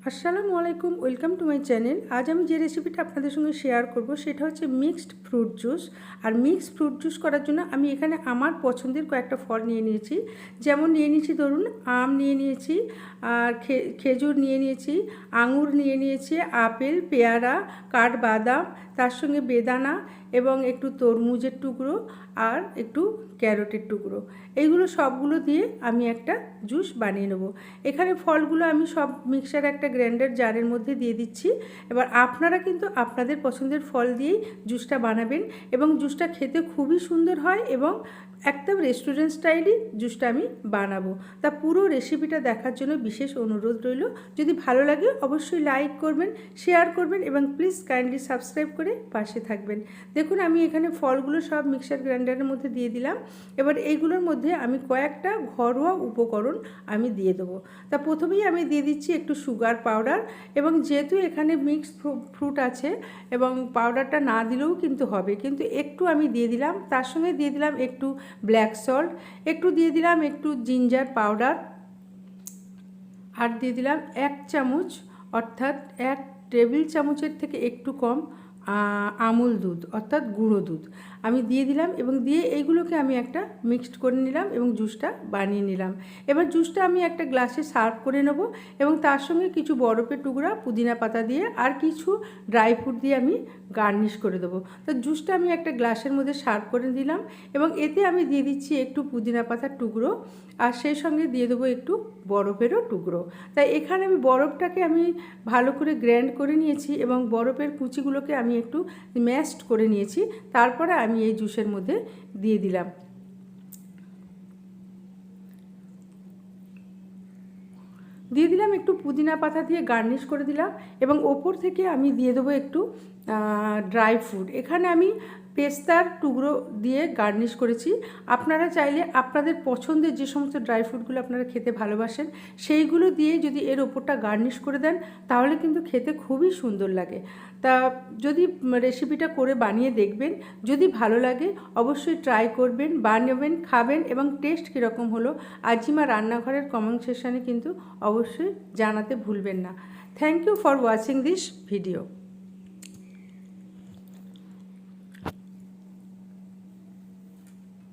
আসসালামু আলাইকুম, welcome to my channel. আজ আমি যে রেসিপিটা আপনাদের সঙ্গে শেয়ার করব সেটা হচ্ছে মিক্সড ফ্রুট জুস। আর মিক্সড ফ্রুট জুস করার জন্য আমি এখানে আমার পছন্দের কয়েকটা ফল নিয়ে নিয়েছি। যেমন নিয়ে নিয়েছি, ধরুন আম নিয়ে নিয়েছি, আর খেজুর নিয়ে নিয়েছি, আঙুর নিয়ে নিয়েছি, আপেল, পেয়ারা, কাঠবাদাম, তার সঙ্গে বেদানা এবং একটু তরমুজের টুকরো আর একটু ক্যারটের টুকরো। এইগুলো সবগুলো দিয়ে আমি একটা জুস বানিয়ে নেব। এখানে ফলগুলো আমি সব মিক্সার একটা গ্রাইন্ডার জারের মধ্যে দিয়ে দিচ্ছি। এবার আপনারা কিন্তু আপনাদের পছন্দের ফল দিয়েই জুসটা বানাবেন এবং জুসটা খেতে খুবই সুন্দর হয় এবং একদম রেস্টুরেন্ট স্টাইলই জুসটা আমি বানাবো। তা পুরো রেসিপিটা দেখার জন্য বিশেষ অনুরোধ রইল। যদি ভালো লাগে অবশ্যই লাইক করবেন, শেয়ার করবেন এবং প্লিজ কাইন্ডলি সাবস্ক্রাইব করে পাশে থাকবেন। দেখুন আমি এখানে ফলগুলো সব মিক্সার গ্রাইন্ডারের মধ্যে দিয়ে দিলাম। এবার এইগুলোর মধ্যে আমি কয়েকটা ঘরোয়া উপকরণ আমি দিয়ে দেবো। তা প্রথমেই আমি দিয়ে দিচ্ছি একটু সুগার পাউডার, এবং যেহেতু এখানে মিক্সড ফ্রুট আছে এবং পাউডারটা না দিলেও কিন্তু হবে, কিন্তু একটু আমি দিয়ে দিলাম। তার সঙ্গে দিয়ে দিলাম একটু ব্ল্যাক সল্ট, একটু দিয়ে দিলাম একটু জিঞ্জার পাউডার, আর দিয়ে দিলাম 1 চামচ অর্থাৎ 1 টেবিল চামচের থেকে একটু কম আমুল দুধ অর্থাৎ গুঁড়ো দুধ আমি দিয়ে দিলাম, এবং দিয়ে এইগুলোকে আমি একটা মিক্সড করে নিলাম এবং জুসটা বানিয়ে নিলাম। এবার জুসটা আমি একটা গ্লাসে সার্ভ করে নেব এবং তার সঙ্গে কিছু বরফের টুকরা, পুদিনা পাতা দিয়ে আর কিছু ড্রাই ফ্রুট দিয়ে আমি গার্নিশ করে দেবো। তো জুসটা আমি একটা গ্লাসের মধ্যে সার্ভ করে দিলাম এবং এতে আমি দিয়ে দিচ্ছি একটু পুদিনা পাতার টুকরো আর সেই সঙ্গে দিয়ে দেবো একটু বরফেরও টুকরো। তাই এখানে আমি বরফটাকে আমি ভালো করে গ্রাইন্ড করে নিয়েছি এবং বরফের কুচিগুলোকে আমি একটু ম্যাশড করে নিয়েছি। তারপরে আমি এই জুসের মধ্যে দিয়ে দিলাম। একটু পুদিনা পাতা দিয়ে গার্নিশ করে দিলাম এবং ওপর থেকে আমি দিয়ে দেবো একটু ড্রাই ফ্রুট। এখানে আমি পেস্তার টুকরো দিয়ে গার্নিশ করেছি। আপনারা চাইলে আপনাদের পছন্দের যে সমস্ত ড্রাই ফ্রুটগুলো আপনারা খেতে ভালোবাসেন সেইগুলো দিয়ে যদি এর ওপরটা গার্নিশ করে দেন তাহলে কিন্তু খেতে খুবই সুন্দর লাগে। তা যদি রেসিপিটা করে বানিয়ে দেখবেন, যদি ভালো লাগে অবশ্যই ট্রাই করবেন, বানাবেন, খাবেন এবং টেস্ট কীরকম হলো আজিমা রান্নাঘরের কমেন্ট সেকশানে কিন্তু অবশ্যই জানাতে ভুলবেন না। Thank you for watching this video.